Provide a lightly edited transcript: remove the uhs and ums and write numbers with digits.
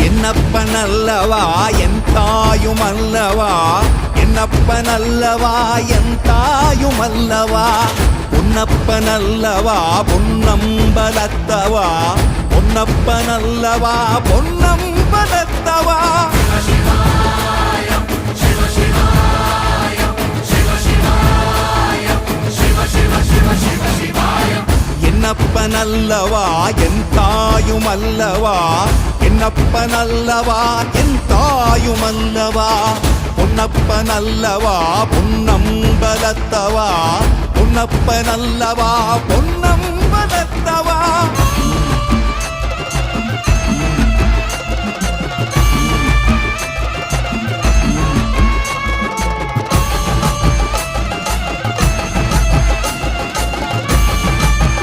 என்னப்பனல்லவா என் தாயுமல்லவா, என்னப்பனல்லவா என் தாயுமல்லவா, பொன்னப்பனல்லவா பொன்னம்பலத்தவா, பொன்னப்பனல்லவா பொன்னம்பலத்தவா. என்னப்பனல்லவா என் தாயுமல்லவா, என்னப்பனல்லவா என் தாயுமல்லவா, பொன்னப்பனல்லவா பொன்னம்பலத்தவா, பொன்னப்பனல்லவா பொன்னம்